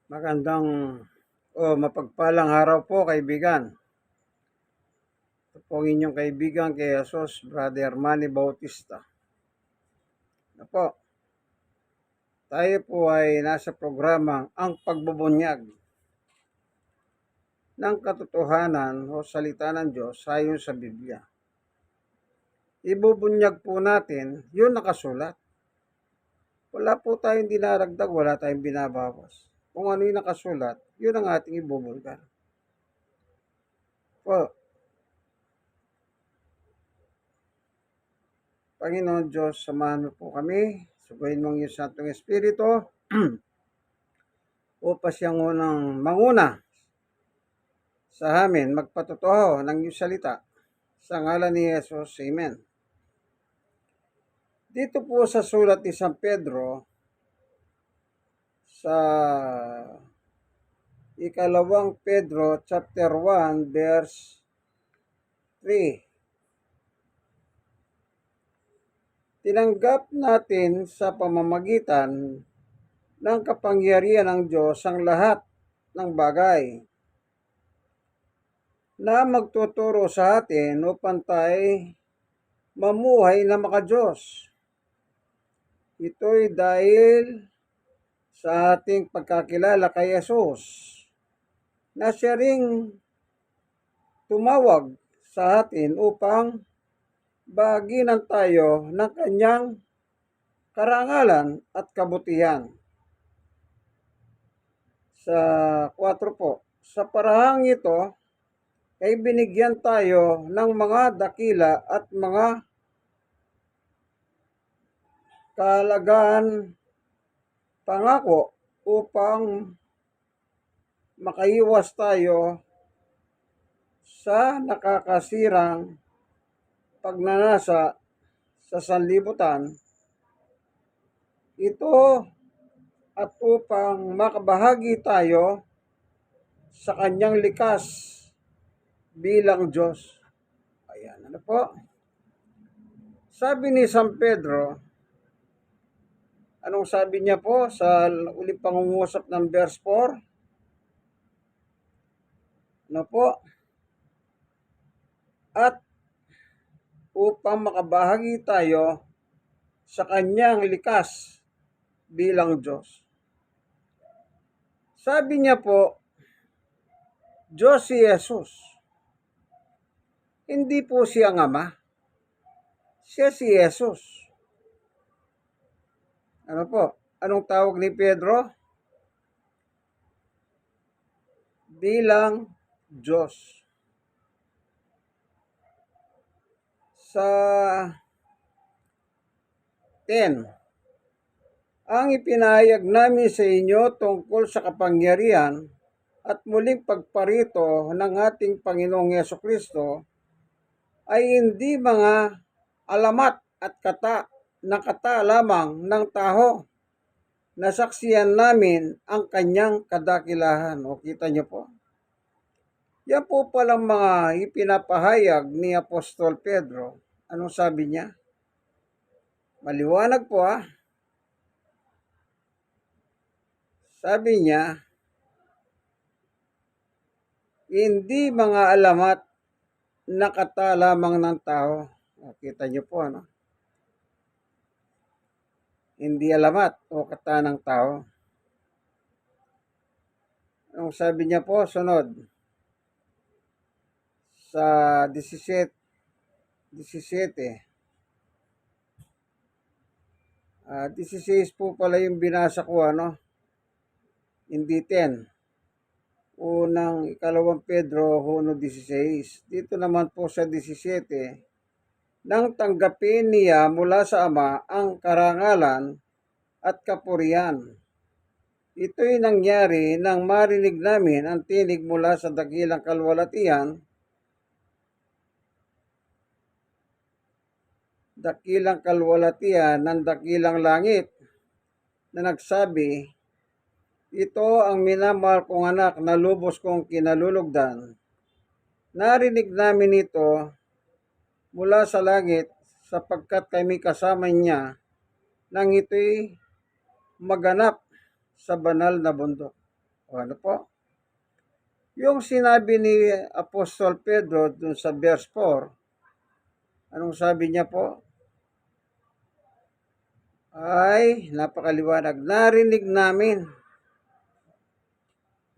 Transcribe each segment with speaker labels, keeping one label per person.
Speaker 1: Magandang mapagpalang araw po kaibigan. Ito po ang inyong kaibigan kay Jesus, Brother Manny Bautista. Ano po, tayo po ay nasa programang Ang Pagbubunyag ng Katotohanan o Salita ng Diyos ayon sa Biblia. Ibubunyag po natin yung nakasulat. Wala po tayong dinaragdag, wala tayong binabawas. Kung ano yung nakasulat, yun ang ating ibubulgar. Po, Panginoon Diyos, samahan mo po kami. Sugayin mong iyong Santong Espiritu upang siyang unang manguna sa amin, magpatotoo ng iyong salita. Sa ngalan ni Jesus, Amen. Dito po sa sulat ni San Pedro, sa ikalawang Pedro chapter 1 verse 3. Tinanggap natin sa pamamagitan ng kapangyarihan ng Diyos ang lahat ng bagay na magtuturo sa atin upang tayo mamuhay na makadiyos. Ito'y dahil sa ating pagkakilala kay Jesus na siya ring tumawag sa atin upang baginan tayo ng kanyang karangalan at kabutihan. Sa 4 po, sa parahang ito ay binigyan tayo ng mga dakila at mga kaalagaan pangako upang makaiwas tayo sa nakakasirang pagnanasa sa sanlibutan. Ito at upang makabahagi tayo sa kanyang likas bilang Diyos. Ayan, ano po? Sabi ni San Pedro, anong sabi niya po sa uling pangungusap ng verse 4? Ano po? At upang makabahagi tayo sa kanyang likas bilang Diyos. Sabi niya po, Diyos si Jesus. Hindi po siya ang Ama. Siya si Jesus. Ano po? Anong tawag ni Pedro? Bilang Diyos. Sa 10, ang ipinahayag namin sa inyo tungkol sa kapangyarihan at muling pagparito ng ating Panginoong Yesukristo ay hindi mga alamat at kata lamang ng tao. Nasaksiyan namin ang kanyang kadakilahan. O kita niyo po? Yan po palang mga ipinapahayag ni Apostol Pedro. Anong sabi niya? Maliwanag po Sabi niya, hindi mga alamat na kata lamang ng tao. O, kita niyo po, ano? Hindi alamat o kata ng tao. Anong sabi niya po? Sunod. Sa 17. 16 po pala yung binasa ko, ano? Hindi 10. Ikalawang Pedro 1:16. Dito naman po sa 17, nang tanggapin niya mula sa Ama ang karangalan at kapurihan. Ito'y nangyari nang marinig namin ang tinig mula sa dakilang kalwalatian ng dakilang langit na nagsabi, ito ang minamahal kong anak na lubos kong kinalulugdan. Narinig namin ito mula sa langit sapagkat kami kasama niya nang ito'y maganap sa banal na bundok. O ano po? Yung sinabi ni Apostol Pedro dun sa verse 4, anong sabi niya po? Ay napakaliwanag. Narinig namin.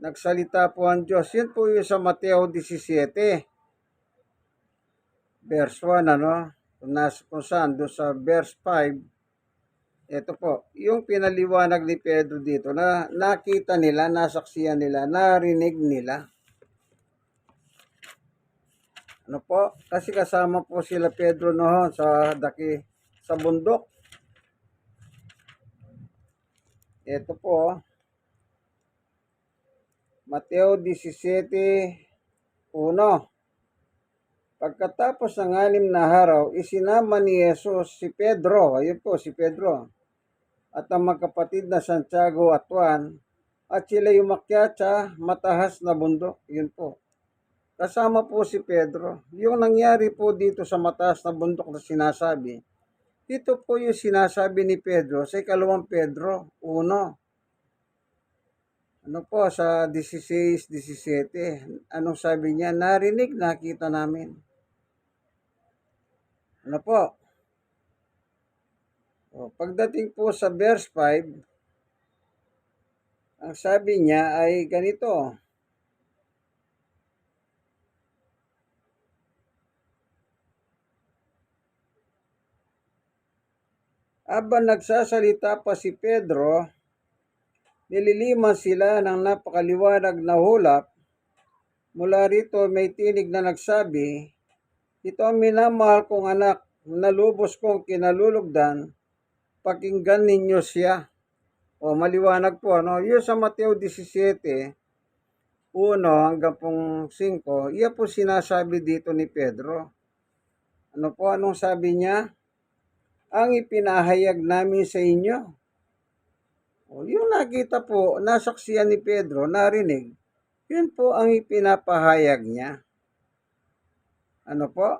Speaker 1: Nagsalita po ang Diyos. Yun po yung sa Mateo 17, verse 1, ano? Kung saan, doon sa verse 5, ito po, yung pinaliwanag ni Pedro dito na nakita nila, nasaksiyan nila, narinig nila. Ano po? Kasi kasama po sila Pedro noon sa bundok. Ito po, Mateo 17:1. Pagkatapos ng 6 na araw, isinama ni Jesus si Pedro, ayun po si Pedro, at ang magkapatid na Santiago at Juan, at sila umakyat sa mataas na bundok. Yun po. Kasama po si Pedro. Yung nangyari po dito sa mataas na bundok na sinasabi, ito po yung sinasabi ni Pedro sa 2 Pedro 1. Ano po, sa 16-17, anong sabi niya? Narinig, nakita namin. Ano po? O, pagdating po sa verse 5, ang sabi niya ay ganito. Habang nagsasalita pa si Pedro, nililiman sila ng napakaliwanag na hulap. Mula rito may tinig na nagsabi, ito ang minamahal kong anak, na lubos kong kinalulugdan, pakinggan ninyo siya. O maliwanag po, ano? Yung sa Mateo 17, 1 hanggang 5, iya po sinasabi dito ni Pedro. Ano po, anong sabi niya? Ang ipinahayag namin sa inyo. O, yung nakita po, nasaksiyan ni Pedro, narinig, yun po ang ipinapahayag niya. Ano po?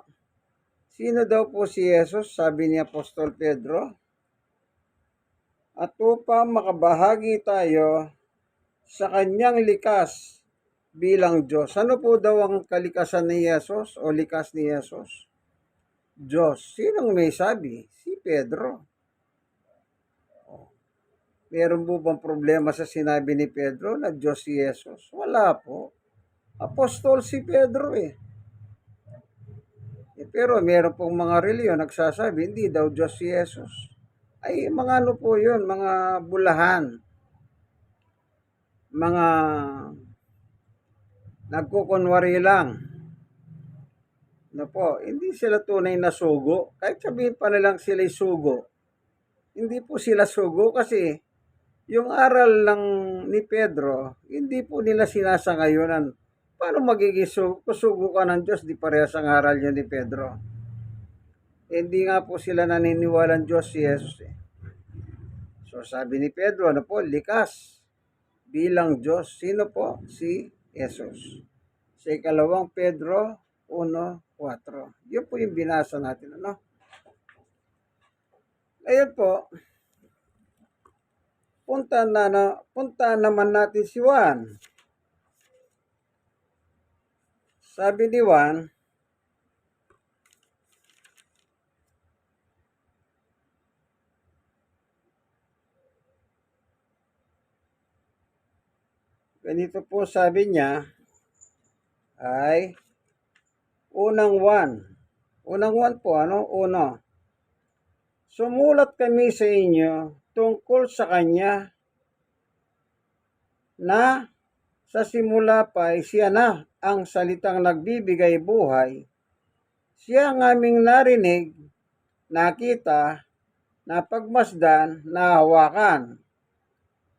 Speaker 1: Sino daw po si Jesus? Sabi ni Apostol Pedro. At upang makabahagi tayo sa kanyang likas bilang Diyos. Ano po daw ang kalikasan ni Jesus o likas ni Jesus? Diyos. Sinong may sabi? Si Pedro. Meron po bang problema sa sinabi ni Pedro na Diyos si Jesus? Wala po. Apostol si Pedro eh. Pero meron pong mga reliyon nagsasabi, hindi daw Diyos si Jesus. Ay mga ano po yun, mga bulahan. Mga nagkukunwari lang. No po, hindi sila tunay na sugo. Kahit sabihin pa nilang sila'y sugo. Hindi po sila sugo kasi yung aral lang ni Pedro, hindi po nila sinasangayunan. Paano magiging sugo ka ng Diyos? Di parehas ang aral niya ni Pedro. Hindi nga po sila naniniwalang Diyos si Jesus eh. So sabi ni Pedro, ano po, likas bilang Diyos. Sino po? Si Jesus. Sa 2 Pedro 1:4. Yun po yung binasa natin. Ano? Ngayon po, punta naman natin si Juan. Sabi ni Juan, ganito po sabi niya, ay unang 1. Unang 1 po, ano? Uno. Sumulat kami sa inyo tungkol sa kanya na sa simula pa ay siya na ang salitang nagbibigay buhay. Siya ang aming narinig, nakita, napagmasdan, nahawakan.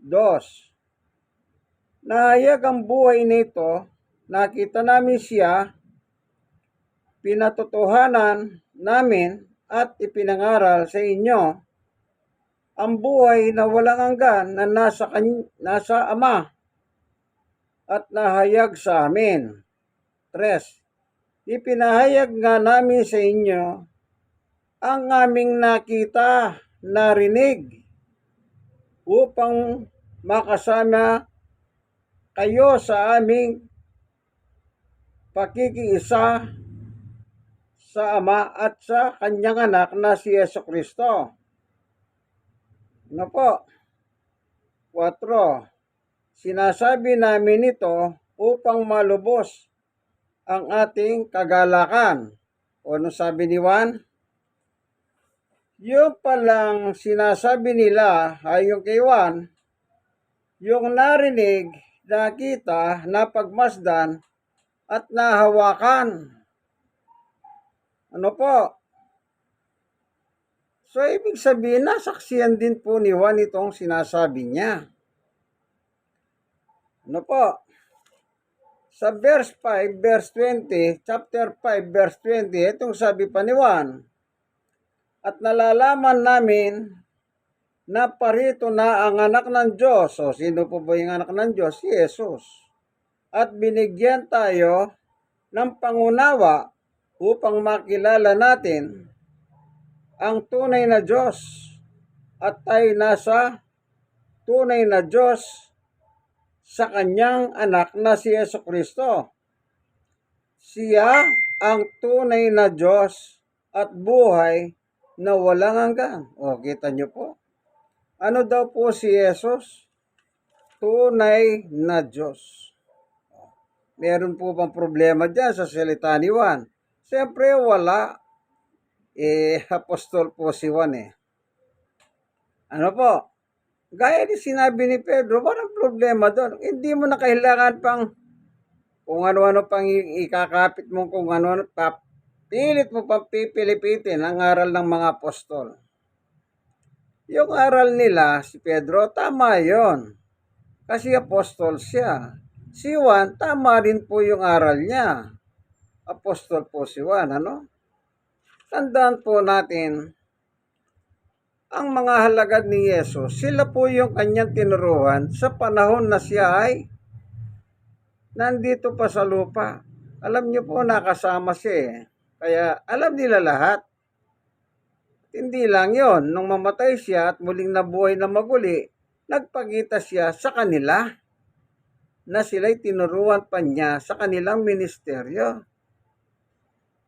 Speaker 1: 2. Nahayag ang buhay nito, nakita namin siya, pinatotohanan namin at ipinangaral sa inyo ang buhay na walang hanggan na nasa Ama at nahayag sa amin. 3. Ipinahayag nga namin sa inyo ang aming nakita, narinig, upang makasama kayo sa aming pakikiisa sa Ama at sa kanyang anak na si Jesucristo. Ano po? 4. Sinasabi namin ito upang malubos ang ating kagalakan. O ano sabi ni Juan? Yung palang sinasabi nila ay yung kay Juan, yung narinig, nakita, napagmasdan, at nahawakan. Ano po? So, ibig sabihin, nasaksiyan din po ni Juan itong sinasabi niya. Ano po? Sa verse 5, verse 20, chapter 5, verse 20, itong sabi pa ni Juan, at nalalaman namin na parito na ang anak ng Diyos. So, sino po ba yung anak ng Diyos? Si Jesus. At binigyan tayo ng pangunawa upang makilala natin ang tunay na Diyos. At tayo nasa tunay na Diyos sa kanyang anak na si Jesucristo. Siya ang tunay na Diyos at buhay na walang hanggan. O, kita nyo po. Ano daw po si Jesus? Tunay na Diyos. Meron po bang problema dyan sa salita ni Juan? Siyempre wala. Apostol po si Juan Ano po? Gaya ni sinabi ni Pedro, walang problema doon. Hindi mo na kailangan pang kung ano-ano pang ikakapit mo, kung ano-ano, pilit mo pang pipilipitin ang aral ng mga apostol. Yung aral nila, si Pedro, tama yon. Kasi apostol siya. Si Juan, tama rin po yung aral niya. Apostol po si Juan, ano? Tandaan po natin, ang mga halagad ni Yesus, sila po yung kanyang tinuruan sa panahon na siya ay nandito pa sa lupa. Alam niyo po, nakasama siya Kaya alam nila lahat. Hindi lang yon, nung mamatay siya at muling nabuhay na maguli, nagpakita siya sa kanila na sila'y tinuruan pa niya sa kanilang ministeryo.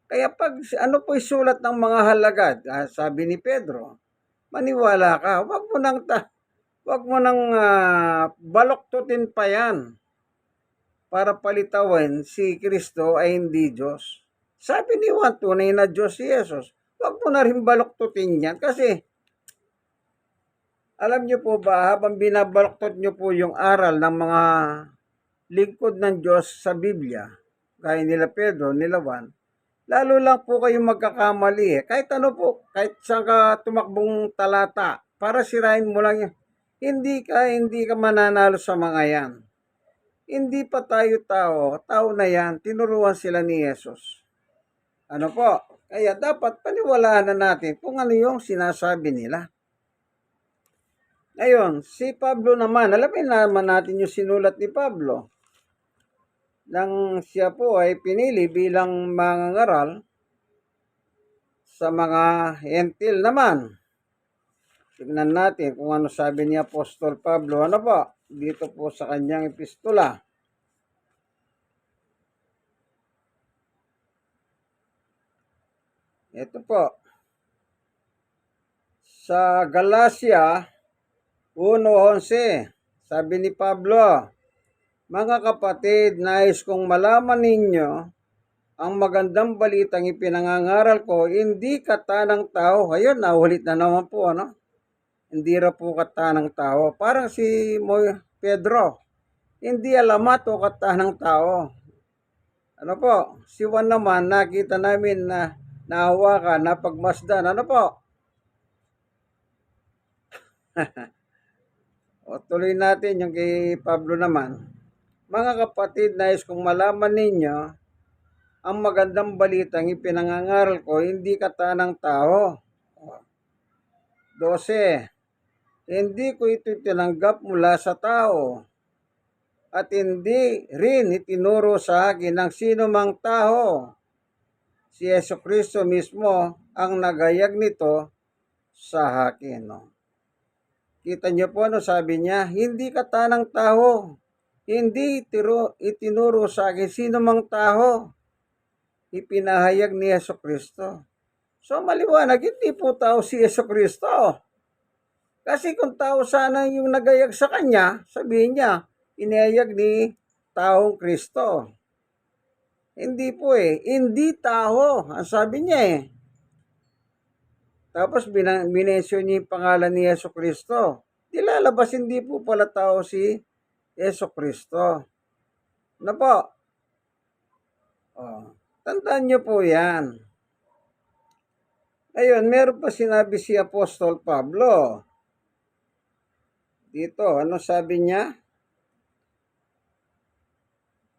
Speaker 1: Kaya pag ano po isulat ng mga halagad, sabi ni Pedro, maniwala ka, wag mo nang baloktutin pa yan para palitawin si Kristo ay hindi Diyos. Sabi ni Juan, tunay na Diyos si Jesus. Wag mo na rin baloktutin yan kasi alam niyo po ba, habang binabaloktot niyo po yung aral ng mga lingkod ng Diyos sa Biblia, gaya nila Pedro, nila Juan, lalo lang po kayong magkakamali Kahit ano po, kahit saan ka tumakbong talata, para sirain mo lang yan. Hindi ka mananalo sa mga yan. Hindi pa tayo tao na yan, tinuruan sila ni Jesus. Ano po? Kaya dapat paniwalaan na natin kung ano yung sinasabi nila. Ngayon, si Pablo naman, alamin naman natin yung sinulat ni Pablo. Nang siya po ay pinili bilang mangangaral sa mga hentil naman. Tignan natin kung ano sabi ni Apostol Pablo. Ano po? Dito po sa kanyang epistola. Ito po. Sa Galacia 1:11, sabi ni Pablo, mga kapatid, nais kong malaman ninyo ang magandang balitang ipinangangaral ko, hindi katanang tao. Ayun, naulit na naman po, ano? Hindi ra po katanang tao. Parang si Pedro, hindi alamat o katanang tao. Ano po? Si Juan naman, nakita namin na nahawakan, napagmasdan. Ano po? O tuloy natin yung kay Pablo naman. Mga kapatid, nais kong malaman ninyo ang magandang balitang ipinangangaral ko, hindi katanang tao. 12. Hindi ko ito tinanggap mula sa tao at hindi rin itinuro sa akin ng sino mang tao. Si Jesucristo mismo ang nagayag nito sa akin. Kita niyo po ano sabi niya, hindi ka tanang tao, hindi itinuro sa akin sino mang tao, ipinahayag ni Jesucristo. So maliwanag, hindi po tao si Jesucristo. Kasi kung tao sana yung nagayag sa kanya, sabihin niya, inayag ni taong Kristo. Hindi po hindi tao, ang sabi niya Tapos minensyon niya yung pangalan ni Jesucristo. Dilalabas hindi po pala tao si Jesucristo. Na po? Tandaan niyo po yan. Ayun, meron pa sinabi si Apostol Pablo. Dito, ano sabi niya?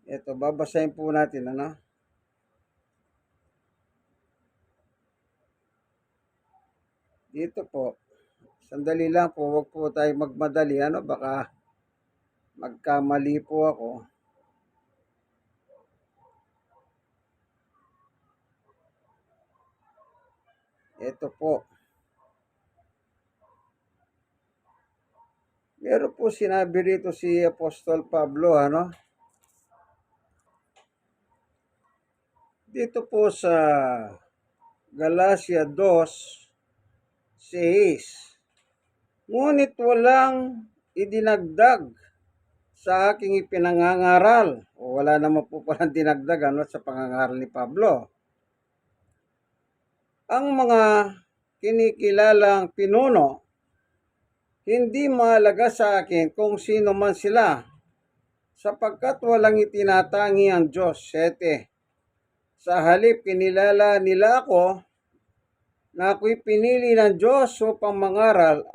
Speaker 1: Ito, babasahin po natin, ano? Dito po. Sandali lang po, huwag po tayo magmadali, ano? Baka magkamali po ako. Ito po. Meron po sinabi rito si Apostol Pablo, ano? Dito po sa Galatia 2:6. Ngunit walang idinagdag sa aking ipinangangaral. O wala naman po palang dinagdag sa pangangaral ni Pablo. Ang mga kinikilalang pinuno, hindi mahalaga sa akin kung sino man sila, sapagkat walang itinatangi ang Diyos. 7. Sa halip, kinilala nila ako na ako'y pinili ng Diyos upang mangaral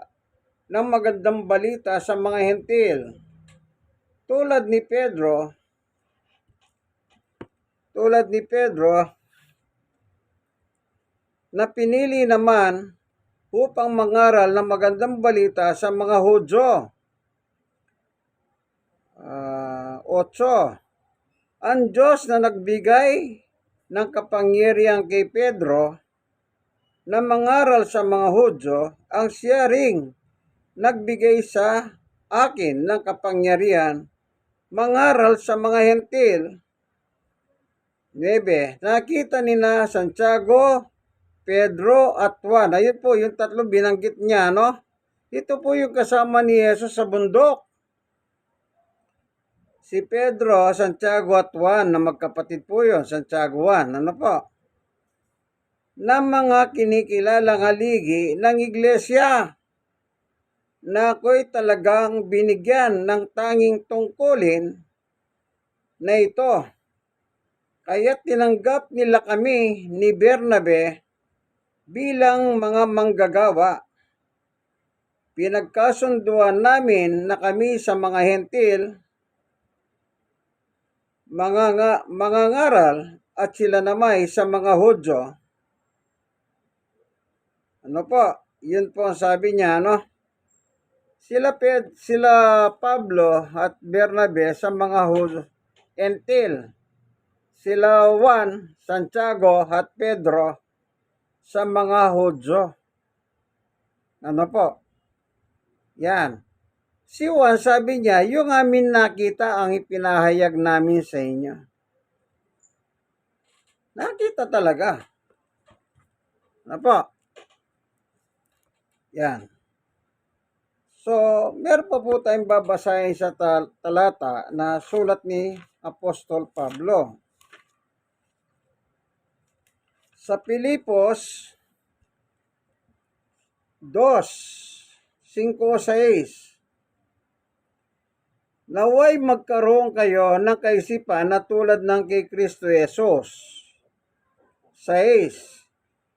Speaker 1: ng magandang balita sa mga hentil. Tulad ni Pedro, na pinili naman upang mangaral ng magandang balita sa mga Hudyo. 8. Ang Diyos na nagbigay ng kapangyarihan kay Pedro na mangaral sa mga Hudyo, ang siya ring nagbigay sa akin ng kapangyarihan mangaral sa mga hentil. 9. Nakita ni na Santiago, Pedro at Juan. Ayun po, yung tatlo binanggit niya, no? Ito po yung kasama ni Jesus sa bundok. Si Pedro, Santiago at Juan, na magkapatid po yun, Santiago Juan, ano po? Na mga kinikilalang haligi ng iglesia na ako'y talagang binigyan ng tanging tungkulin na ito. Kaya tinanggap nila kami ni Bernabe bilang mga manggagawa. Pinagkasunduan namin na kami sa mga hentil, mangangaral at sila namay sa mga Hudyo. Ano po? Yun po ang sabi niya, no? Sila Pablo at Bernabe sa mga hentil. Sila Juan, Santiago at Pedro sa mga Hudyo. Ano po? Yan. Si Juan sabi niya, yung amin nakita ang ipinahayag namin sa inyo. Nakita talaga. Ano po? Yan. So, meron pa po tayong babasahin sa talata na sulat ni Apostol Pablo. Sa Pilipos 2:5-6. Naway magkaroon kayo ng kaisipan na tulad ng kay Kristo Jesus. 6.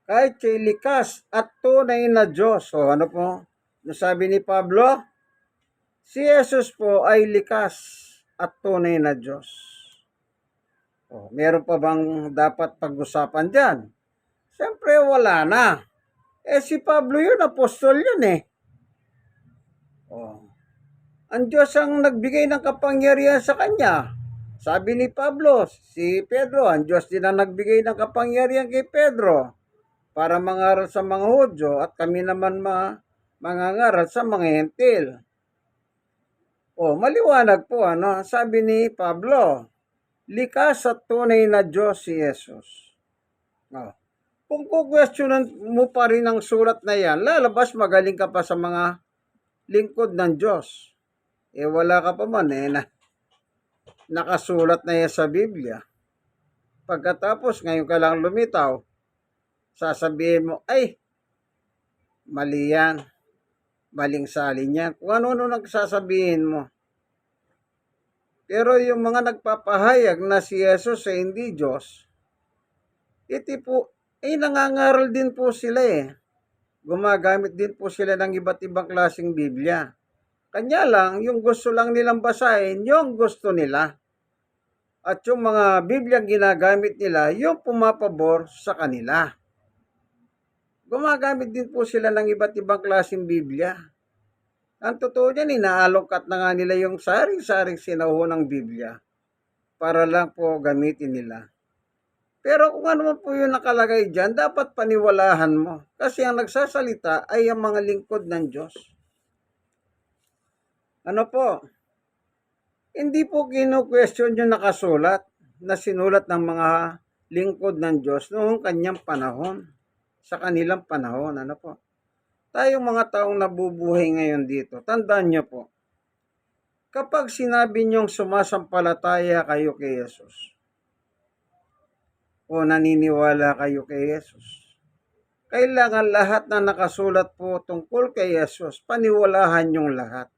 Speaker 1: Kahit siya'y likas at tunay na Diyos. So ano po? Sabi ni Pablo, si Jesus po ay likas at tunay na Diyos. Meron pa bang dapat pag-usapan dyan? Siyempre wala na. Si Pablo yun, apostol yun Ang Diyos ang nagbigay ng kapangyarihan sa kanya. Sabi ni Pablo, si Pedro, ang Diyos din ang nagbigay ng kapangyarihan kay Pedro para mangaral sa mga Hudyo at kami naman mangangaral sa mga hentil. O, maliwanag po, sabi ni Pablo, likas at tunay na Diyos si Jesus. O, kung kukwestiyonan mo pa rin ang surat na yan, lalabas magaling ka pa sa mga lingkod ng Diyos. Wala ka pa man, nakasulat na yan sa Biblia. Pagkatapos, ngayon ka lang lumitaw, sasabihin mo, ay, mali yan. Maling salin yan. Kung ano-ano nagsasabihin mo. Pero yung mga nagpapahayag na si Jesus ay hindi Diyos, nangangaral din po sila Gumagamit din po sila ng iba't ibang klaseng Biblia. Kanya lang, yung gusto lang nilang basahin, yung gusto nila. At yung mga Biblia ginagamit nila, yung pumapabor sa kanila. Gumagamit din po sila ng iba't ibang klaseng Biblia. Ang totoo niyan, inaalokat na nga nila yung saring-saring sinauhunang Biblia para lang po gamitin nila. Pero kung ano man po yung nakalagay dyan, dapat paniwalahan mo. Kasi ang nagsasalita ay ang mga lingkod ng Diyos. Ano po? Hindi po kinu-question yung nakasulat na sinulat ng mga lingkod ng Diyos noong kanyang panahon. Sa kanilang panahon, ano po? Tayong mga taong nabubuhay ngayon dito, tandaan niyo po, kapag sinabi niyong sumasampalataya kayo kay Jesus, o naniniwala kayo kay Jesus, kailangan lahat na nakasulat po tungkol kay Jesus, paniwalahan niyong lahat.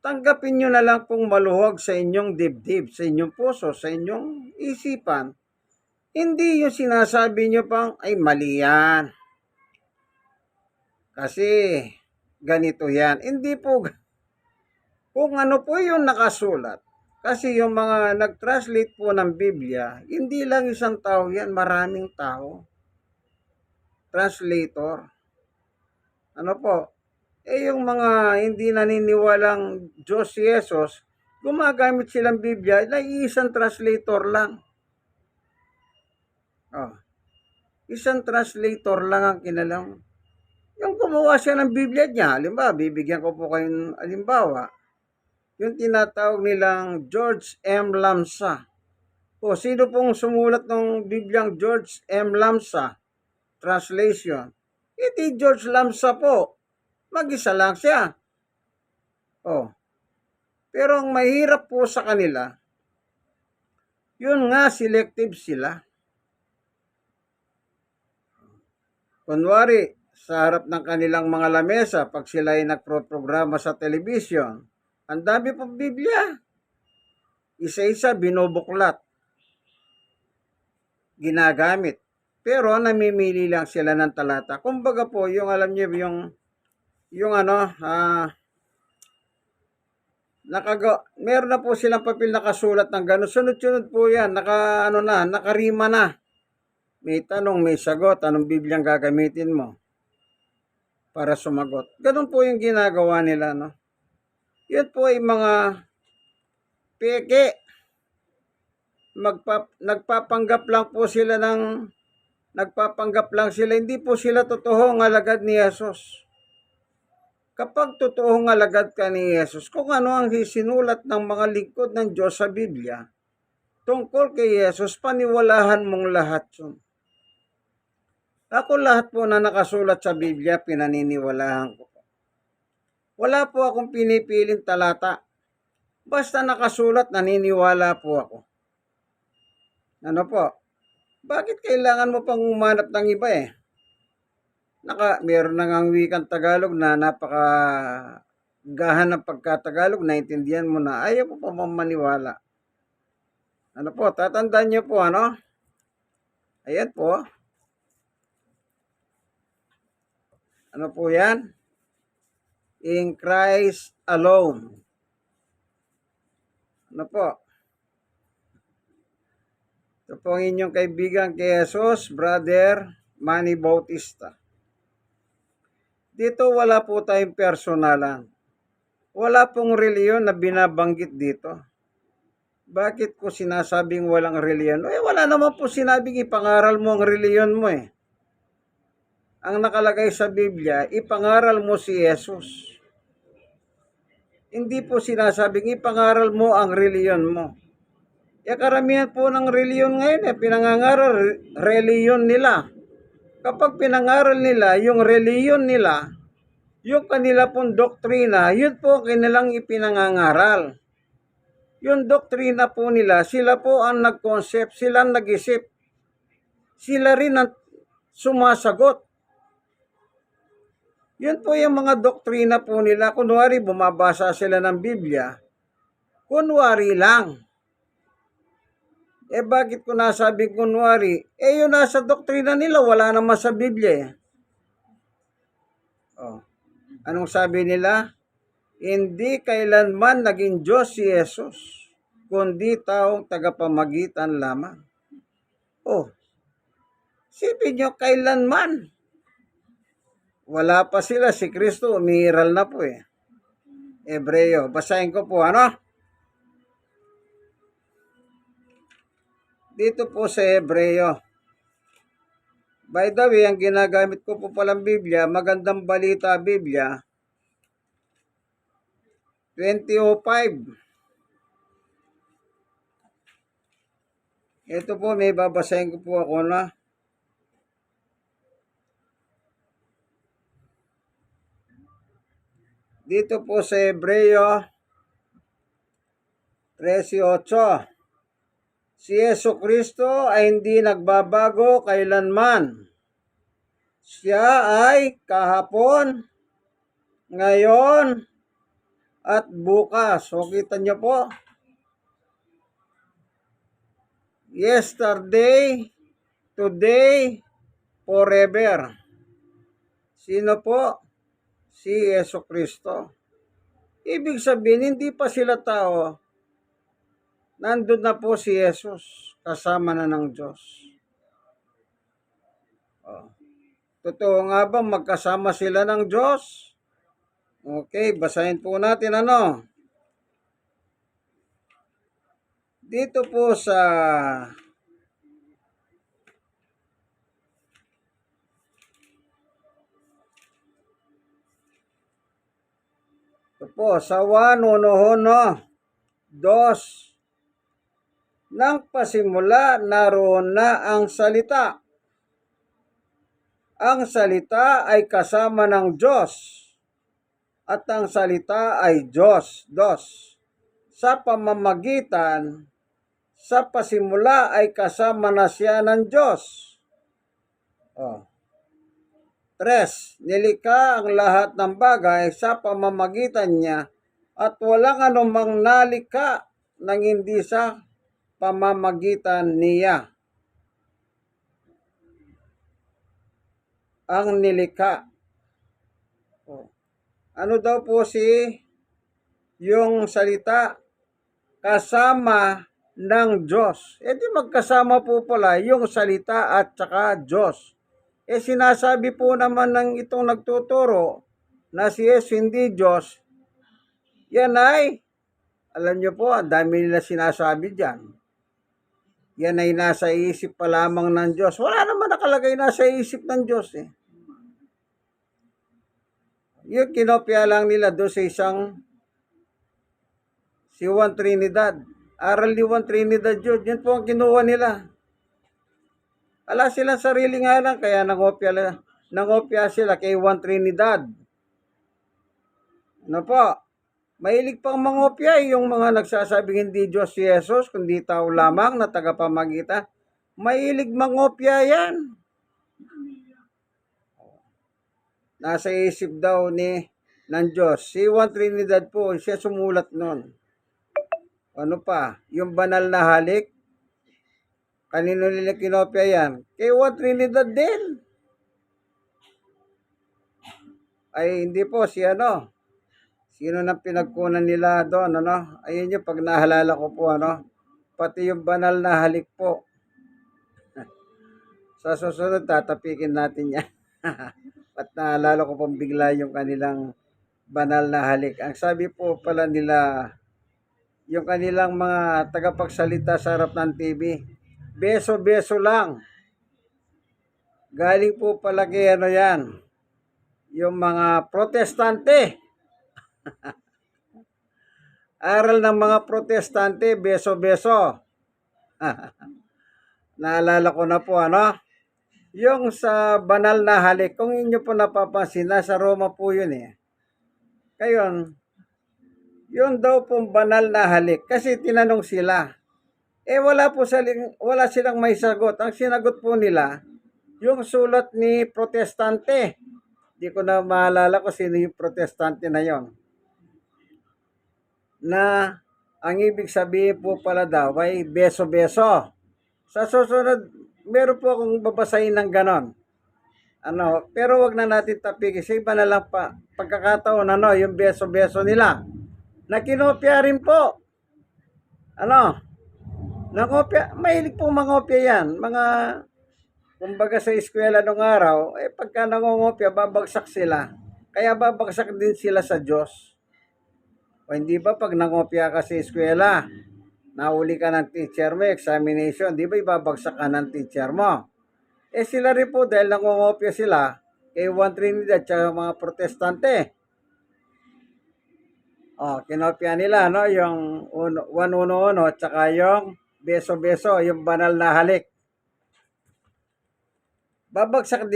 Speaker 1: Tanggapin niyo na lang pong maluwag sa inyong dibdib, sa inyong puso, sa inyong isipan. Hindi yung sinasabi niyo pang, ay mali yan. Kasi ganito yan. Hindi po, kung ano po yung nakasulat. Kasi yung mga nag-translate po ng Biblia, hindi lang isang tao yan, maraming tao. Translator. Ano po? Yung mga hindi naniniwalang Diyos si Jesus, gumagamit silang Biblia, na isang translator lang. Isang translator lang ang kinalang. Yung gumawa siya ng Biblia niya, halimbawa, bibigyan ko po kayong halimbawa, yung tinatawag nilang George M. Lamsa. O, sino pong sumulat ng Bibliang George M. Lamsa? Translation. Hindi George Lamsa po. Mag-isa lang siya. Pero ang mahirap po sa kanila, yun nga, selective sila. Kunwari, sa harap ng kanilang mga lamesa, pag sila ay nagproprograma sa television, ang dami pong Biblia. Isa-isa binubuklat. Ginagamit. Pero namimili lang sila ng talata. Kumbaga po, yung alam niyo, meron na po silang papel nakasulat ng gano'n. Sunod-sunod po yan. Nakarima na. May tanong, may sagot. Anong Bibliang gagamitin mo para sumagot? Ganun po yung ginagawa nila, no? Yun po ay mga peke. Nagpapanggap lang sila. Hindi po sila totoong alagad ni Jesus. Kapag totoong alagad ka ni Jesus, kung ano ang sinulat ng mga lingkod ng Diyos sa Biblia, tungkol kay Jesus, paniwalahan mong lahat yun. Ako lahat po na nakasulat sa Biblia, pinaniniwalahan ko po. Wala po akong pinipiling talata. Basta nakasulat, naniniwala po ako. Ano po? Bakit kailangan mo pang umanap ng iba meron na ngang wikang Tagalog na napakagahan ng pagkatagalog, naintindihan mo na, ayaw mo pa mamaniwala. Ano po, tatandaan niyo po, Ayan po. Ano po yan? In Christ alone. Ano po? Ito po ang inyong kaibigan kay Jesus, Brother Manny Bautista. Dito wala po tayong personalan. Wala pong reliyon na binabanggit dito. Bakit ko sinasabing walang reliyon? Wala naman po sinabing ipangaral mo ang reliyon mo ang nakalagay sa Biblia, ipangaral mo si Jesus. Hindi po sinasabing ipangaral mo ang reliyon mo. Karamihan po ng reliyon ngayon, pinangangaral reliyon nila. Kapag pinangaral nila yung reliyon nila, yung kanila pong doktrina, yun po kanilang ipinangangaral. Yung doktrina po nila, sila po ang nag-concept, sila ang nag-isip. Sila rin ang sumasagot. Yun po yung mga doktrina po nila. Kunwari, bumabasa sila ng Biblia. Kunwari lang. Bakit ko nasabing kunwari? Yun nasa doktrina nila, wala naman sa Biblia. Anong sabi nila? Hindi kailanman naging Diyos si Jesus, kundi taong tagapamagitan lamang. Sipin nyo, kailanman. Wala pa sila, si Kristo, umiiral na po Hebreo, basahin ko po, Dito po sa Hebreo. By the way, ang ginagamit ko po palang Biblia, Magandang Balita Biblia, 2005. Ito po, may babasahin ko po ako Dito po sa Hebreo 13:8. Si Yesu Kristo ay hindi nagbabago kailanman. Siya ay kahapon, ngayon, at bukas. So, kita niyo po. Yesterday, today, forever. Sino po? Si Yesu Kristo. Ibig sabihin, hindi pa sila tao. Nandun na po si Jesus, kasama na ng Diyos. Totoo nga ba magkasama sila ng Diyos? Okay, basahin po natin Dito po sa sa 1:1-2. Nang pasimula, naroon na ang salita. Ang salita ay kasama ng Diyos, at ang salita ay Diyos. Sa pamamagitan, sa pasimula ay kasama na siya ng Diyos. 3. Nilikha ang lahat ng bagay sa pamamagitan niya, at walang anumang nalikha nang hindi sa pamamagitan niya. Ang nilikha. Ano daw po yung salita? Kasama ng Diyos. Di magkasama po pala yung salita at saka Diyos. Sinasabi po naman ng itong nagtuturo na si Jesus hindi Diyos. Yan ay, alam nyo po, ang dami nila sinasabi dyan. Yan ay nasa isip pa lamang ng Diyos. Wala naman nakalagay nasa isip ng Diyos Yung kinopya lang nila doon sa si Juan Trinidad. Aral ni Juan Trinidad yun. Yun po ang kinuha nila. Ala silang sarili nga lang, kaya nangopya sila kay Juan Trinidad. Ano po? Mahilig pang mangopya yung mga nagsasabing hindi Diyos si Jesus, kundi tao lamang na tagapamagitan. Mahilig mangopya yan. Nasa isip daw ng Diyos. Si Juan Trinidad po, siya sumulat nun. Ano pa? Yung banal na halik. Kanino nila kinopya yan? Kay Juan Trinidad din. Ay, hindi po, Sino nang pinagkunan nila doon, Ayun yung pag nahalala ko po, Pati yung banal na halik po. Sa susunod, tatapikin natin yan. At naalala ko pong bigla yung kanilang banal na halik. Ang sabi po pala nila, yung kanilang mga tagapagsalita sa harap ng TV, beso-beso lang. Galing po pala kay ano yan, yung mga protestante. Aral ng mga protestante, beso-beso. Naalala ko na po ano, yung sa banal na halik, kung inyo po napapansin, nasa Roma po yun eh. Kayon, yun daw pong banal na halik, kasi tinanong sila, wala silang may sagot. Ang sinagot po nila, yung sulat ni protestante. Di ko na maalala kung sino yung protestante na yon. Na ang ibig sabihin po pala daw ay beso-beso. Sa susunod, meron po akong babasahin ng ganon. Ano, pero wag na natin tapigin. Sa iba na lang pa, pagkakataon, ano, yung beso-beso nila. Na kinopya rin po. Ano, nakopya, mahilig po mangopya yan. Mga, kumbaga sa eskwela nung araw, pagka nangongopya, babagsak sila. Kaya babagsak din sila sa Diyos. O hindi ba pag nangopya ka sa eskwela, nahuli ka ng teacher mo, examination, di ba ibabagsak ka ng teacher mo? Sila rin po dahil nangongopya sila kay Juan Trinidad at mga protestante. Kinopya nila no, yung 111 at saka yung beso-beso, yung banal na halik. Ibabagsak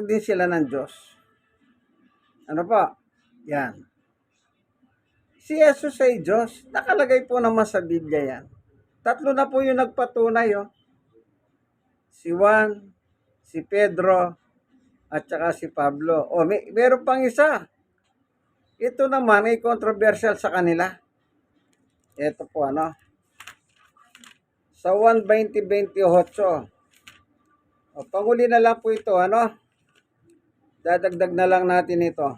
Speaker 1: din sila ng Diyos. Ano pa? Yan. Si Jesus ay Diyos. Nakalagay po naman sa Biblia yan. 3 na po yung nagpatunay. Si Juan, si Pedro, at saka si Pablo. Meron pang isa. Ito naman ay controversial sa kanila. Ito po ano. Sa 1:20-28. Panghuli na lang po ito ano. Dadagdag na lang natin ito.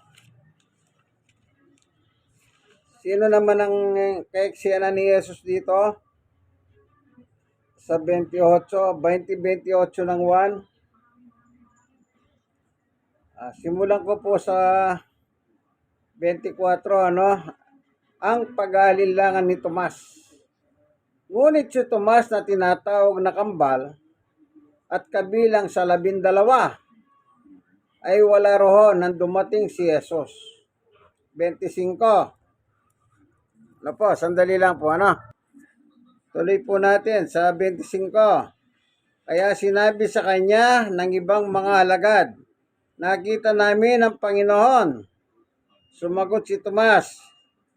Speaker 1: Sino naman ang kaeksena ni Jesus dito? Sa 20:28 ng 1. Simulan ko po sa 24 ano. Ang pag-aalinlangan ni Tomas. Ngunit si Tomas na tinatawag na kambal at kabilang sa 12 ay wala roon nang dumating si Jesus. 25. Ano po, sandali lang po, ano? Tuloy po natin sa 25. Kaya sinabi sa kanya ng ibang mga alagad, nakita namin ang Panginoon. Sumagot si Tomas,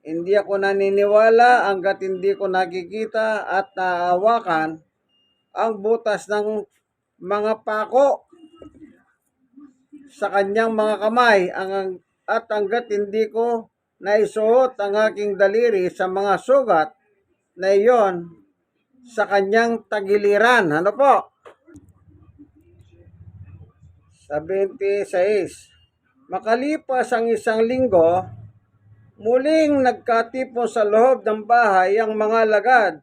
Speaker 1: hindi ako naniniwala hanggat hindi ko nakikita at naawakan ang butas ng mga pako sa kanyang mga kamay at hanggat hindi ko naisuot ang aking daliri sa mga sugat na iyon sa kanyang tagiliran. Ano po? Sa 26. Makalipas ang 1 linggo, muling nagkatipon sa loob ng bahay ang mga alagad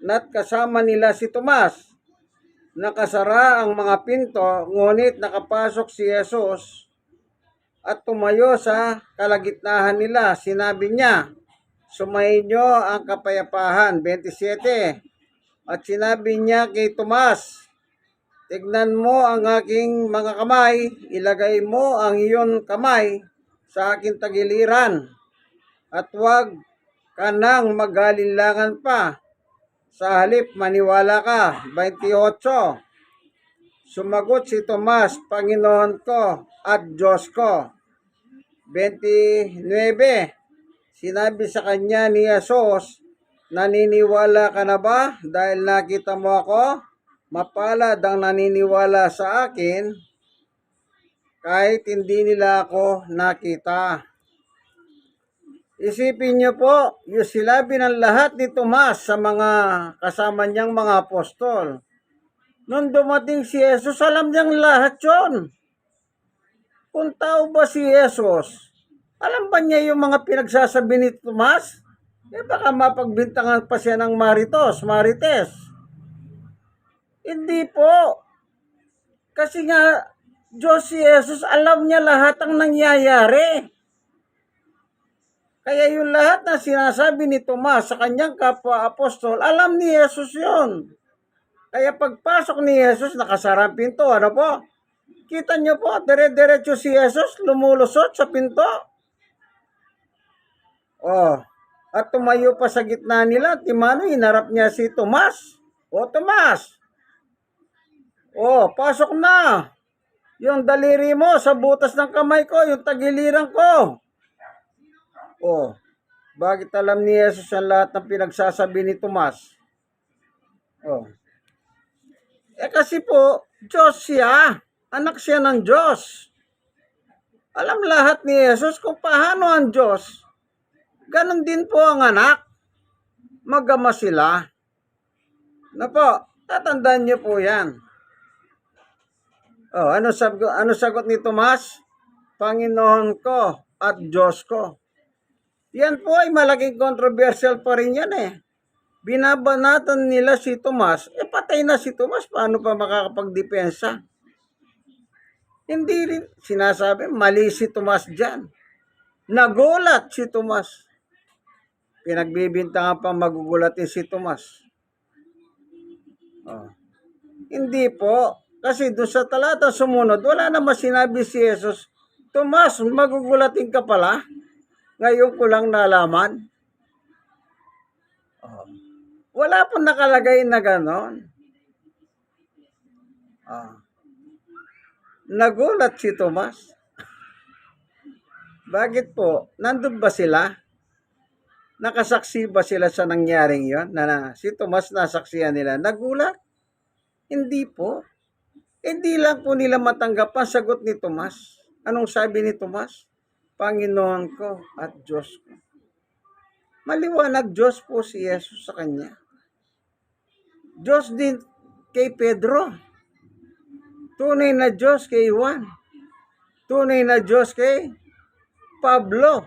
Speaker 1: na't kasama nila si Tomas. Nakasara ang mga pinto, ngunit nakapasok si Jesus at tumayo sa kalagitnaan nila. Sinabi niya, sumainyo ang kapayapahan. 27. At sinabi niya kay Tomas, tignan mo ang aking mga kamay, ilagay mo ang iyong kamay sa aking tagiliran, at huwag ka nang mag-alinlangan pa. Sa halip, maniwala ka. 28. Sumagot si Tomas, Panginoon ko at Diyos ko. 29. Sinabi sa kanya ni Jesus, naniniwala ka na ba dahil nakita mo ako? Mapalad ang naniniwala sa akin kahit hindi nila ako nakita. Isipin niyo po, yung sinabi ng lahat ni Tomas sa mga kasama niyang mga apostol. Nung dumating si Jesus, alam niyang lahat yun. Kung tao ba si Jesus, alam ba niya yung mga pinagsasabi ni Tomas? Baka mapagbintangan pa siya ng Marites. Hindi po. Kasi nga, Diyos si Jesus, alam niya lahat ang nangyayari. Kaya yung lahat na sinasabi ni Tomas sa kanyang kapwa apostol, alam ni Jesus yun. Kaya pagpasok ni Jesus, nakasara ang pinto. Ano po? Kita nyo po, dire-diretso si Jesus, lumulusot sa pinto. Oh, at tumayo pa sa gitna nila, timano, hinarap niya si Tomas. O, Tomas! Oh, pasok na! Yung daliri mo sa butas ng kamay ko, yung tagiliran ko. Oh, bakit alam ni Jesus ang lahat ng pinagsasabi ni Tomas? Oh. Kasi po, Diyos siya. Anak siya ng Diyos. Alam lahat ni Jesus kung paano ang Diyos. Ganon din po ang anak. Magama sila. Na po, tatandaan niyo po yan. Oh, ano sagot ni Tomas? Panginoon ko at Diyos ko. Yan po ay malaking controversial pa rin yan eh. Binabanatan nila si Tomas, patay na si Tomas, paano pa makakapagdepensa? Hindi rin, sinasabi, mali si Tomas dyan. Nagulat si Tomas. Pinagbibintangan pa magugulatin si Tomas. Oh. Hindi po, kasi doon sa talata sumunod, wala naman sinabi si Jesus, Tomas, magugulatin ka pala? Ngayon ko lang nalaman. Oh. Wala pong nakalagay na ganon. Nagulat si Tomas. Bakit po? Nandun ba sila? Nakasaksi ba sila sa nangyaring yon? Na si Tomas nasaksihan nila. Nagulat? Hindi po. Hindi lang po nila matanggap ang sagot ni Tomas. Anong sabi ni Tomas? Panginoon ko at Diyos ko. Maliwanag Diyos po si Jesus sa kanya. Diyos din kay Pedro. Tunay na Diyos kay Juan. Tunay na Diyos kay Pablo.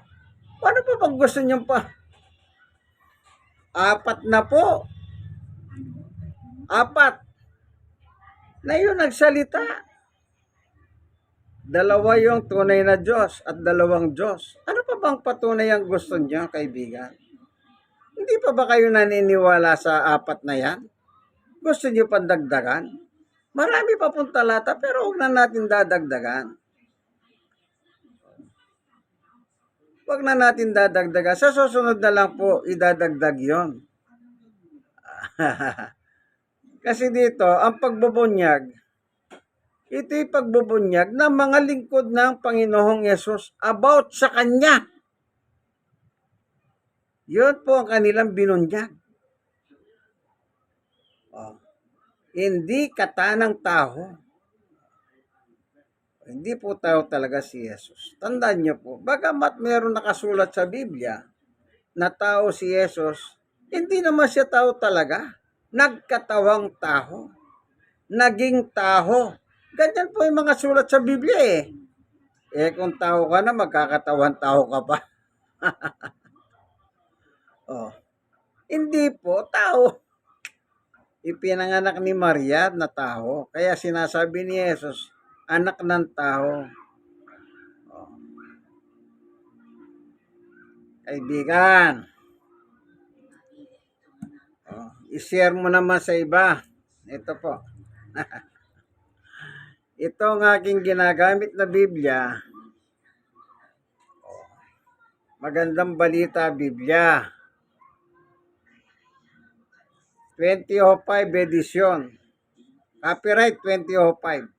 Speaker 1: Paano pa pag gusto niyo pa? Apat na po. Apat. Na yun nagsalita. Dalawa yung tunay na Diyos at dalawang Diyos. Ano pa bang patunay ang gusto niyo, kaibigan? Hindi pa ba kayo naniniwala sa apat na yan? Gusto niyo pandagdagan? Marami pa pong talata pero huwag na natin dadagdagan. Huwag na natin dadagdagan. Sa susunod na lang po, idadagdag yon. Kasi dito, ang pagbubunyag, ito'y pagbubunyag ng mga lingkod ng Panginoong Yesus about sa Kanya. Yun po ang kanilang binunyag. Oh. Hindi katanang tao. Hindi po tao talaga si Jesus. Tandaan niyo po, bagamat meron nakasulat sa Biblia na tao si Jesus, hindi naman siya tao talaga. Nagkatawang tao. Naging tao. Ganyan po yung mga sulat sa Biblia eh. Kung tao ka na, magkakatawan tao ka pa. Oh. Hindi po, tao. Ipinanganak ni Maria na tao. Kaya sinasabi ni Jesus, anak ng tao. Oh. Kaibigan, i-share mo naman sa iba. Ito po. Ito ang aking ginagamit na Biblia. Magandang balita Biblia. 2005 edition. Copyright 2005.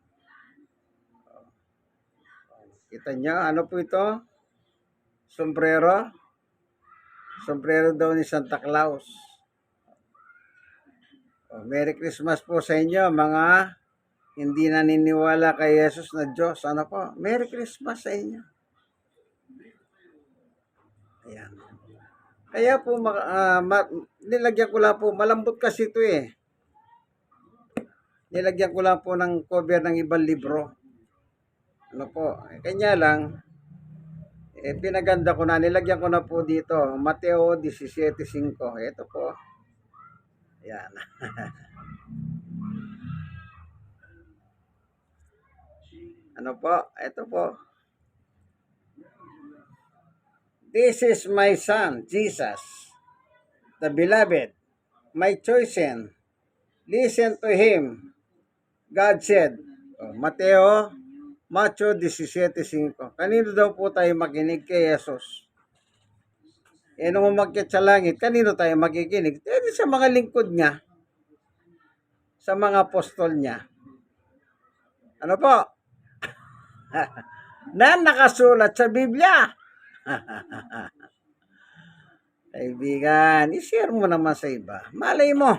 Speaker 1: Kita nyo, ano po ito? Sombrero. Sombrero daw ni Santa Claus. Merry Christmas po sa inyo, mga hindi naniniwala kay Jesus na Diyos. Ano po? Merry Christmas sa inyo. Ayan. Kaya po, nilagyan ko lang po, malambot kasi ito eh. Nilagyan ko lang po ng cover ng ibang libro. Ano po, kanya lang, pinaganda ko na, nilagyan ko na po dito, Mateo 17:5. Ito po. Ayan. Ano po? Ito po. This is my son, Jesus, the beloved, my chosen, Listen to him. God said. Matthew 17:5. Kanino daw po tayo makinig? Kay Jesus. Nung umakyat sa langit, kanino tayo makikinig? Sa mga lingkod niya. Sa mga apostol niya. Ano po? Na nakasulat sa Biblia. Kaibigan, i-share mo naman sa iba. Malay mo,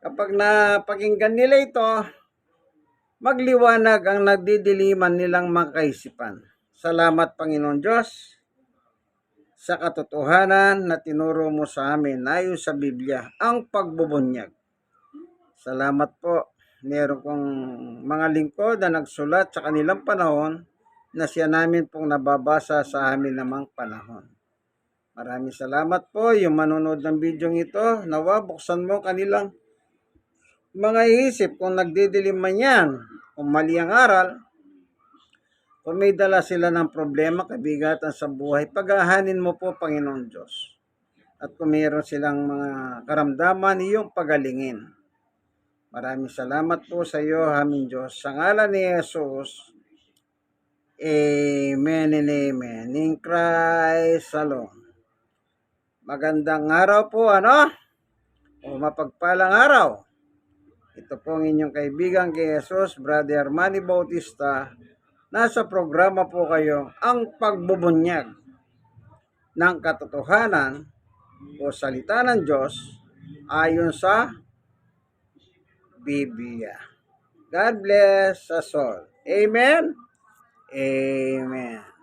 Speaker 1: kapag napakinggan nila ito, magliwanag ang nagdidiliman nilang mga kaisipan. Salamat, Panginoon Diyos, sa katotohanan na tinuro mo sa amin ayon sa Biblia, ang pagbubunyag. Salamat po. Meron kong mga lingkod na nagsulat sa kanilang panahon na siya namin pong nababasa sa amin namang panahon. Maraming salamat po yung manonood ng video ito. Nawa, buksan mo kanilang mga isip kung nagdidilim man yan, kung mali ang aral, kung may dala sila ng problema, kabigatan sa buhay, paghahanin mo po, Panginoon Diyos. At kung mayroon silang mga karamdaman, iyong pagalingin. Maraming salamat po sa iyo, aming Diyos. Sa ngalan ni Jesus, Amen and Amen. In Christ alone. Magandang araw po, O mapagpalang araw. Ito po ang inyong kaibigan kay Jesus, Brother Manny Bautista. Nasa programa po kayo, ang pagbubunyag ng katotohanan o salita ng Diyos ayon sa Biblia. God bless us all. Amen. Amen.